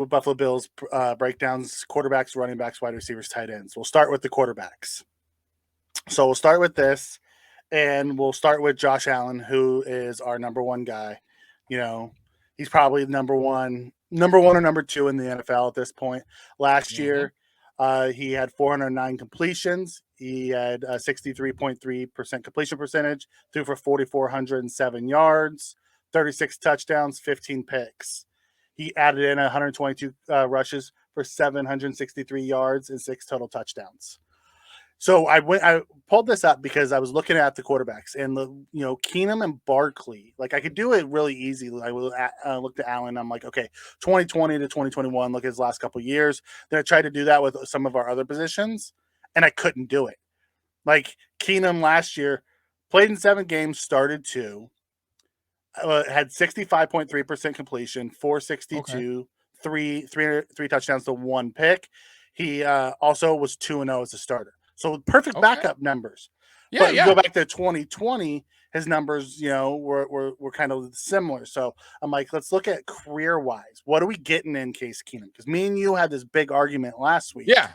with Buffalo Bills breakdowns: quarterbacks, running backs, wide receivers, tight ends. We'll start with the quarterbacks. So we'll start with this, and we'll start with Josh Allen, who is our number one guy. He's probably number one or number two in the NFL at this point. Last year, he had 409 completions. He had a 63.3% completion percentage, threw for 4,407 yards, 36 touchdowns, 15 picks. He added in 122 rushes for 763 yards and 6 total touchdowns. So I pulled this up because I was looking at the quarterbacks and Keenum and Barkley. Like, I could do it really easy. I looked at Allen. I'm like, okay, 2020 to 2021. Look at his last couple of years. Then I tried to do that with some of our other positions, and I couldn't do it. Like, Keenum last year played in 7 games, started 2, had 65.3% completion, 462, three touchdowns to 1 pick. He also was 2-0 as a starter. So perfect backup numbers. But you go back to 2020, his numbers, were kind of similar. So I'm like, let's look at career-wise. What are we getting in Case Keenum? Because me and you had this big argument last week. Yeah.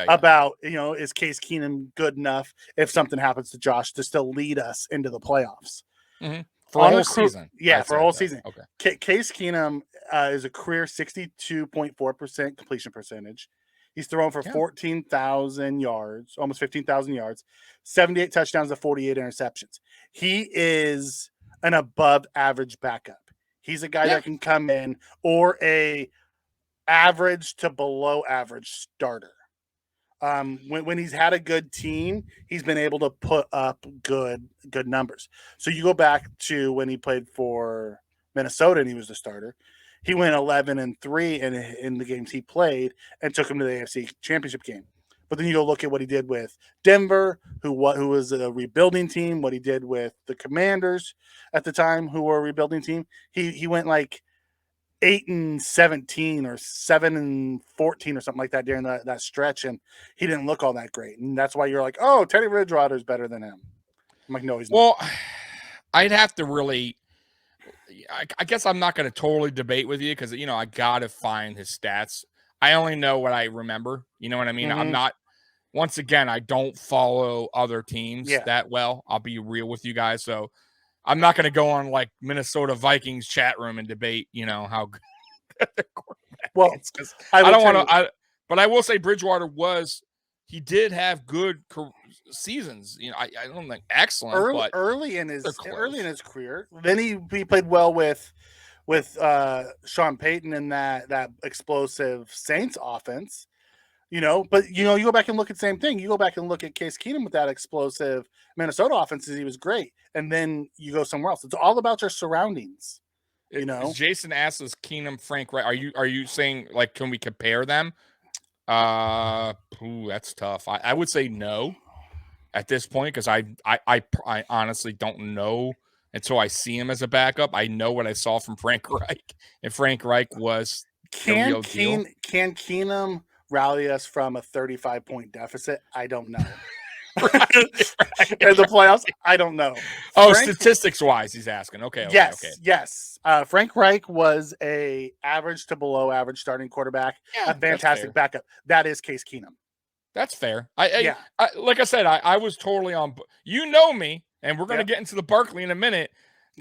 About, is Case Keenum good enough if something happens to Josh to still lead us into the playoffs? Mm-hmm. For a whole season. Yeah, for a whole season. Okay. Case Keenum is a career 62.4% completion percentage. He's thrown for 14,000 yards, almost 15,000 yards, 78 touchdowns to 48 interceptions. He is an above average backup. He's a guy that can come in, or a average to below average starter. When he's had a good team, he's been able to put up good numbers. So you go back to when he played for Minnesota and he was the starter. He went 11-3 in the games he played and took him to the AFC Championship game. But then you go look at what he did with Denver, who was a rebuilding team. What he did with the Commanders at the time, who were a rebuilding team. He went like 8-17 or 7-14 or something like that during that stretch, and he didn't look all that great. And that's why you're like, oh, Teddy Bridgewater's better than him. I'm like, no, he's not. Well, I'd have to really. I guess I'm not going to totally debate with you because, I got to find his stats. I only know what I remember. You know what I mean? I'm not, once again, I don't follow other teams that well. I'll be real with you guys. So I'm not going to go on like Minnesota Vikings chat room and debate, how good their quarterback is. Because I don't want to, but I will say Bridgewater he did have good seasons. I don't think excellent, but early in his career. Then he played well with Sean Payton in that explosive Saints offense. But you go back and look at the same thing. You go back and look at Case Keenum with that explosive Minnesota offense. He was great, and then you go somewhere else. It's all about your surroundings. Jason asks us Keenum, Frank Reich. Are you saying, like, can we compare them? That's tough. I would say no at this point because I honestly don't know until I see him as a backup. I know what I saw from Frank Reich, and Frank Reich was the real deal. Can Keenum rally us from a 35-point deficit? I don't know. In the playoffs, I don't know. Statistics wise, he's asking. Okay. Yes. Frank Reich was a average to below average starting quarterback, a fantastic backup. That is Case Keenum. That's fair. I like I said, I was totally on. You know me, and we're going to get into the Barkley in a minute.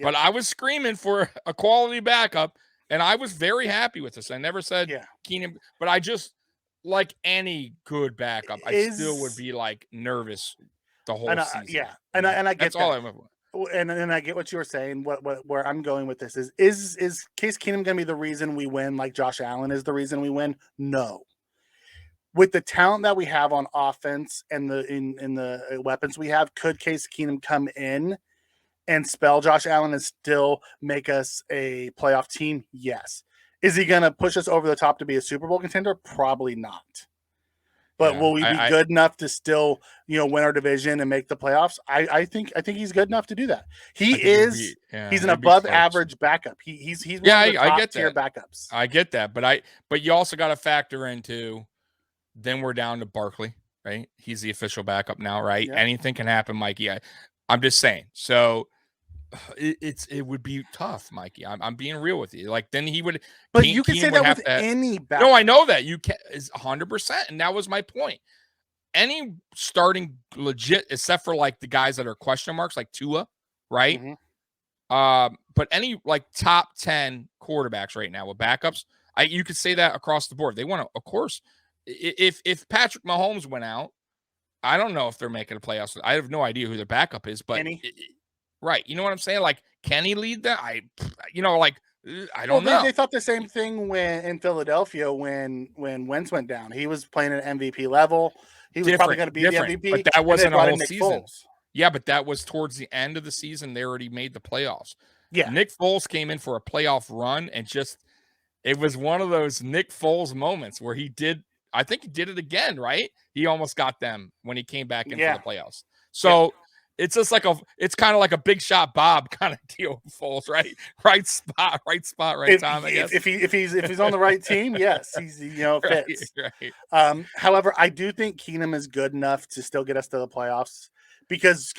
But I was screaming for a quality backup, and I was very happy with this. I never said Keenum, but I just. Like any good backup, I still would be like nervous the whole season. Yeah, and I get that's that. all I'm. And I get what you were saying. Where I'm going with this is Case Keenum going to be the reason we win? Like Josh Allen is the reason we win? No. With the talent that we have on offense and in the weapons we have, could Case Keenum come in and spell Josh Allen and still make us a playoff team? Yes. Is he going to push us over the top to be a Super Bowl contender? Probably not. But will we be good enough to still, win our division and make the playoffs? I think he's good enough to do that. He's an above average backup. He's one of the top tier backups. I get that, but you also got to factor into. Then we're down to Barkley, right? He's the official backup now, right? Yeah. Anything can happen, Mikey. I'm just saying. So it would be tough, Mikey. I'm being real with you. Like then he would. But you can say Keenum would that have with to. any back. No, I know that you can is 100%, and that was my point. Any starting legit, except for like the guys that are question marks, like Tua, right? But any like top 10 quarterbacks right now with backups, you could say that across the board. They want to, of course. If Patrick Mahomes went out, I don't know if they're making a playoffs. I have no idea who their backup is, but right, you know what I'm saying? Like, can he lead that? I don't know. They thought the same thing when in Philadelphia when Wentz went down. He was playing at MVP level. He was probably going to be the MVP, but that wasn't a whole season. Foles. Yeah, but that was towards the end of the season. They already made the playoffs. Yeah, Nick Foles came in for a playoff run, and it was one of those Nick Foles moments where I think he did it again, right? He almost got them when he came back in for the playoffs. So it's just it's kind of like a big shot Bob kind of deal with Foles, right? Right spot, right time. I guess if he's on the right team, yes, he's fits. Right. However, I do think Keenum is good enough to still get us to the playoffs because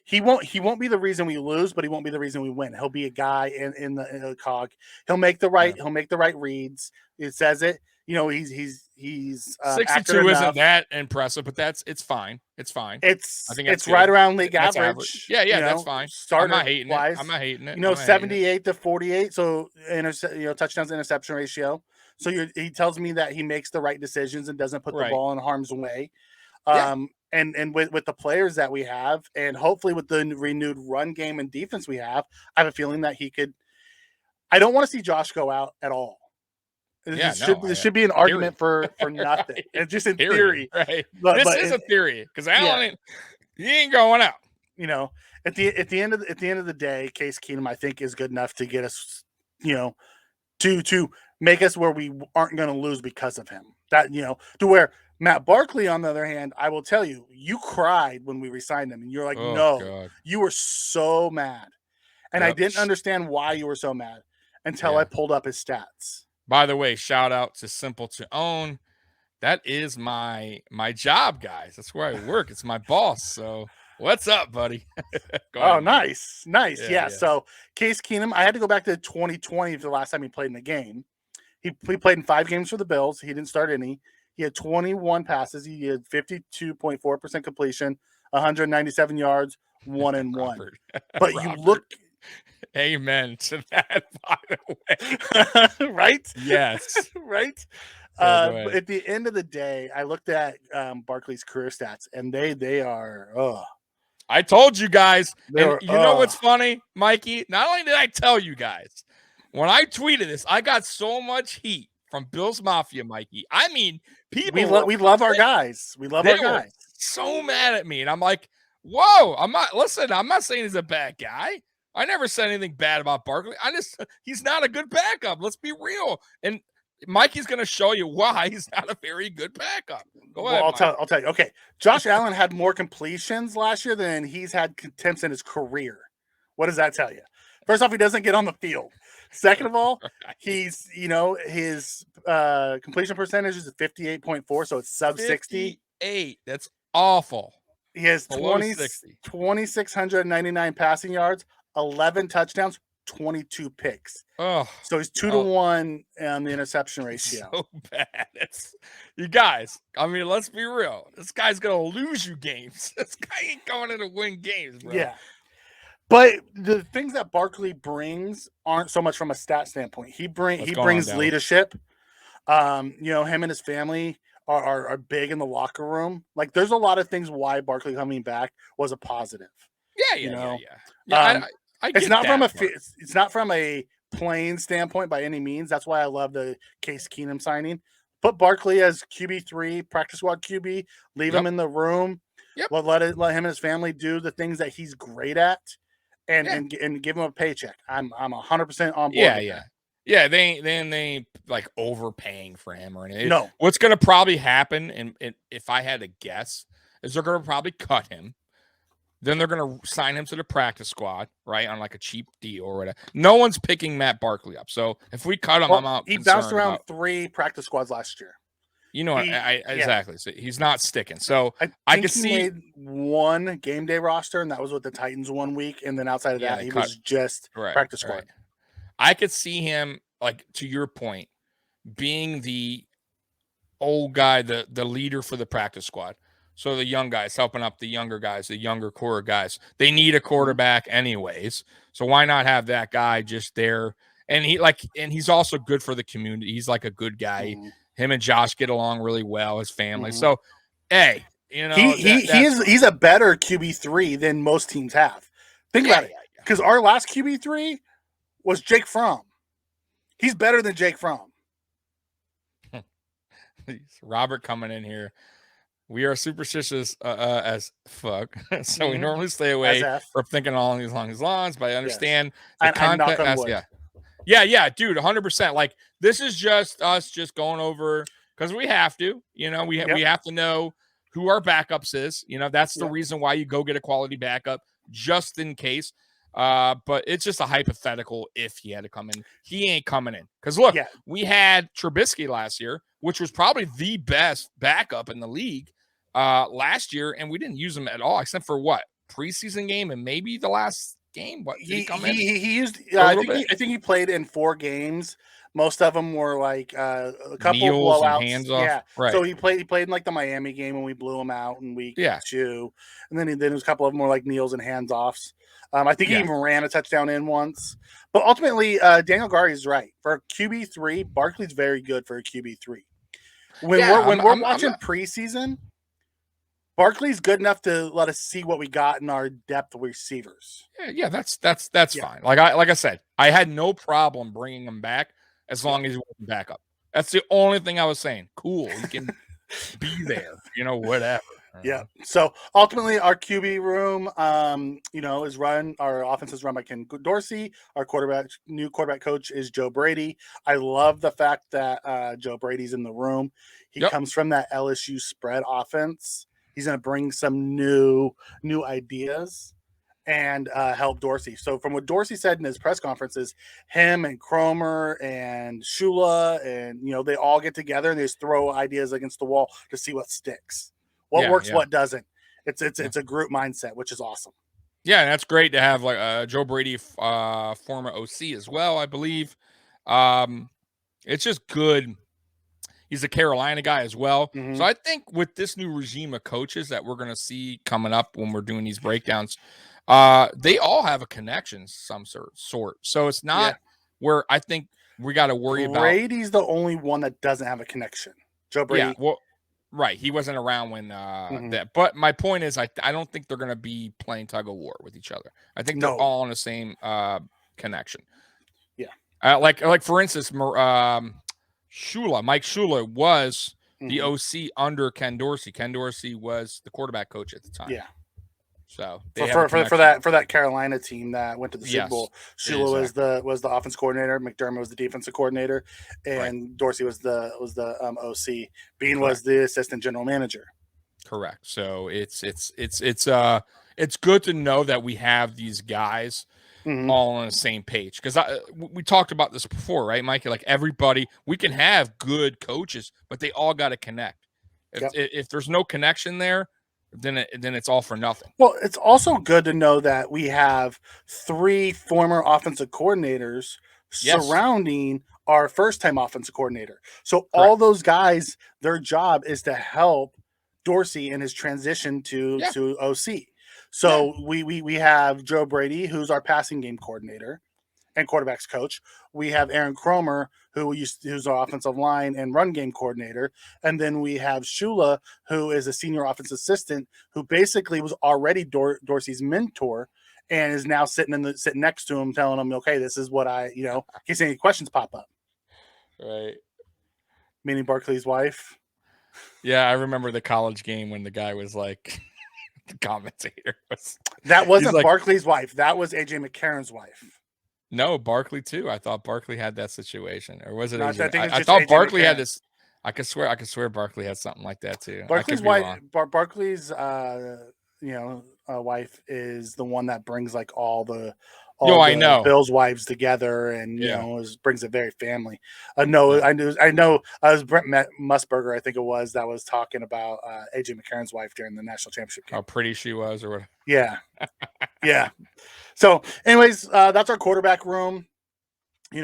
he won't be the reason we lose, but he won't be the reason we win. He'll be a guy in the cog. He'll make the right reads. It says it. He's 62 isn't that impressive, but it's fine. It's fine. I think it's right around league average. Yeah, that's fine. I'm not hating it. I'm not hating it. 78 to 48. So touchdowns to interception ratio. So he tells me that he makes the right decisions and doesn't put the ball in harm's way. And with the players that we have, and hopefully with the renewed run game and defense we have, I have a feeling that he could. I don't want to see Josh go out at all. This should be an argument for nothing. It's just in theory. Right. This is a theory because Allen, he ain't going out. At the end of the day, Case Keenum, I think, is good enough to get us, to make us where we aren't going to lose because of him. That to where Matt Barkley, on the other hand, I will tell you, you cried when we re-signed him, and you're like, no, you were so mad, and I didn't understand why you were so mad until I pulled up his stats. By the way, shout out to Simple to Own. That is my job, guys. That's where I work. It's my boss. So what's up, buddy? Ahead, nice. Yeah. So Case Keenum, I had to go back to 2020 for the last time he played in the game. He played in 5 games for the Bills. He didn't start any. He had 21 passes. He had 52.4% completion, 197 yards, 1-1. But you look. Amen to that, by the way. Right? Yes. Right? At the end of the day, I looked at Barkley's career stats, and they are, I told you guys. And you know what's funny, Mikey? Not only did I tell you guys, when I tweeted this, I got so much heat from Bill's Mafia, Mikey. I mean, people. We love our guys. We love our guys. So mad at me. And I'm like, whoa, I'm not saying he's a bad guy. I never said anything bad about Barkley. He's not a good backup. Let's be real. And Mikey's going to show you why he's not a very good backup. Go ahead. I'll tell you. Okay. Josh Allen had more completions last year than he's had attempts in his career. What does that tell you? First off, he doesn't get on the field. Second of all, he's, his completion percentage is 58.4, so it's sub 60. 58. That's awful. He has 2,699 passing yards, 11 touchdowns, 22 picks. Oh, so he's 2-1 on the interception ratio. So bad. You guys, I mean, let's be real. This guy's going to lose you games. This guy ain't going in to win games, bro. Yeah. But the things that Barkley brings aren't so much from a stat standpoint. He brings leadership. Him and his family are big in the locker room. Like, there's a lot of things why Barkley coming back was a positive. Yeah. It's not from a playing standpoint by any means. That's why I love the Case Keenum signing. Put Barkley as QB3, practice squad QB. Leave him in the room. Yep. Let him and his family do the things that he's great at, and give him a paycheck. I'm 100% on board. Yeah. They ain't like overpaying for him or anything. No. What's going to probably happen, and if I had to guess, is they're going to probably cut him. Then they're going to sign him to the practice squad, right, on like a cheap deal or whatever. No one's picking Matt Barkley up. So if we cut him, I'm out. He bounced around 3 practice squads last year. You know, exactly. So he's not sticking. So I could think he see made one game day roster, and that was with the Titans 1 week. And then outside of that, he was just practice squad. I could see him, like, to your point, being the old guy, the leader for the practice squad. So the young guys helping up the younger guys, the younger core guys. They need a quarterback anyways. So why not have that guy just there? And he's also good for the community. He's like a good guy. Him and Josh get along really well, his family. So, hey, you know, he's a better QB3 than most teams have. Think about it. Because our last QB3 was Jake Fromm. He's better than Jake Fromm. Robert coming in here. We are superstitious as fuck, so we normally stay away from thinking along these lines. But I understand the content. Yeah, dude, 100%. Like, this is just us just going over because we have to. You know, we have to know who our backups is. You know, that's the reason why you go get a quality backup just in case. But it's just a hypothetical if he had to come in. He ain't coming in. Because, look, we had Trubisky last year, which was probably the best backup in the league last year, and we didn't use him at all, except for what? Preseason game and maybe the last game? What, did he come in? He used I think he played in 4 games. Most of them were like a couple Kneels blowouts. And hands off. Yeah, right. So he played in like the Miami game when we blew him out in week 2, and then there was a couple of them more like kneels and hands offs. I think he even ran a touchdown in once. But ultimately, Daniel Gary is right. For a QB3, Barkley's very good for a QB3. When we're watching preseason, Barkley's good enough to let us see what we got in our depth receivers. Yeah, that's fine. Like I said, I had no problem bringing him back as long as he wasn't back up. That's the only thing I was saying. Cool, he can be there. You know, whatever. Yeah. So ultimately, our QB room, is run. Our offense is run by Ken Dorsey. Our new quarterback coach is Joe Brady. I love the fact that Joe Brady's in the room. He comes from that LSU spread offense. He's going to bring some new ideas and help Dorsey. So from what Dorsey said in his press conferences, him and Cromer and Shula and they all get together and they just throw ideas against the wall to see what sticks. What works, what doesn't. It's a group mindset, which is awesome. Yeah, and that's great to have like Joe Brady, former OC as well, I believe. It's just good. He's a Carolina guy as well. So I think with this new regime of coaches that we're going to see coming up when we're doing these breakdowns, they all have a connection some sort. So it's not where I think we got to worry about. Brady's the only one that doesn't have a connection. Joe Brady. Yeah, well, right. He wasn't around when that. But my point is, I don't think they're going to be playing tug of war with each other. I think they're all on the same connection. Yeah. Like for instance, Mike Shula was the OC under Ken Dorsey. Ken Dorsey was the quarterback coach at the time. Yeah. So for that Carolina team that went to the Super Bowl, Shula was the offense coordinator, McDermott was the defensive coordinator, and Dorsey was the OC. Bean was the assistant general manager. Correct. So it's good to know that we have these guys all on the same page, because we talked about this before, right, Mikey? Like, everybody, we can have good coaches, but they all got to connect. If there's no connection there, then it's all for nothing. Well, it's also good to know that we have 3 former offensive coordinators surrounding our first-time offensive coordinator. So all those guys, their job is to help Dorsey in his transition to OC. So we have Joe Brady, who's our passing game coordinator and quarterbacks coach. We have Aaron Cromer, who's our offensive line and run game coordinator. And then we have Shula, who is a senior offensive assistant, who basically was already Dorsey's mentor and is now sitting next to him, telling him, okay, this is what in case any questions pop up. Right. Meaning Barkley's wife. Yeah, I remember the college game when the guy was like, the commentator was. That wasn't Barkley's wife. That was AJ McCarron's wife. No, Barkley too. I thought Barkley had that situation, or was it? No, I thought Barkley had this. I could swear Barkley had something like that too. Barkley's wife. Barkley's wife is the one that brings like all the all I the know. Bills wives together, and Yeah. brings it very family. No, Yeah. I know. I was Brent Musburger, I think it was, that was talking about AJ McCarron's wife during the national championship game. How pretty she was, or what? Yeah, yeah. So, anyways, that's our quarterback room. We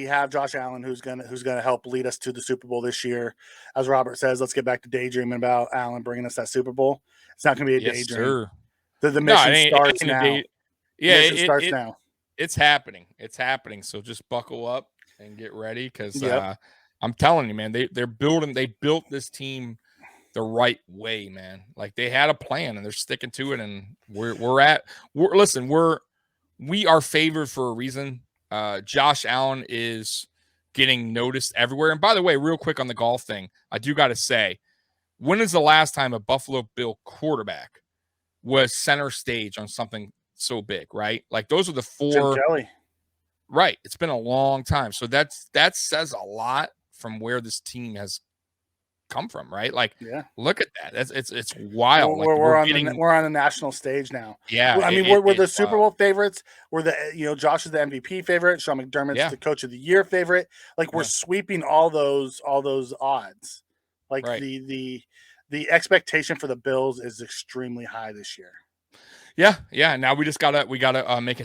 have Josh Allen who's gonna help lead us to the Super Bowl this year. As Robert says, let's get back to daydreaming about Allen bringing us that Super Bowl. It's not gonna be a Yes, daydream. sir. The No, mission it starts ain't a now. date. Yeah, Mission starts now. it's happening. It's happening. So just buckle up and get ready, because Yep. I'm telling you, man, they built this team the right way, man. Like, they had a plan and they're sticking to it, and we are favored for a reason. Josh Allen is getting noticed everywhere. And by the way, real quick on the golf thing, I do got to say, when is the last time a Buffalo Bill quarterback was center stage on something so big, right? Like, those are the Jim four, Kelly. right? It's been a long time. So that says a lot from where this team has come from, right? Like, Yeah. look at that. It's wild. Like, We're getting, on the national stage now. yeah, I mean, we're the Super Bowl favorites. We're Josh is the MVP favorite. Sean McDermott's yeah, the Coach of the Year favorite. Like, we're yeah, sweeping all those odds. Like, right. the expectation for the Bills is extremely high this year. Yeah. Now we gotta make it happen.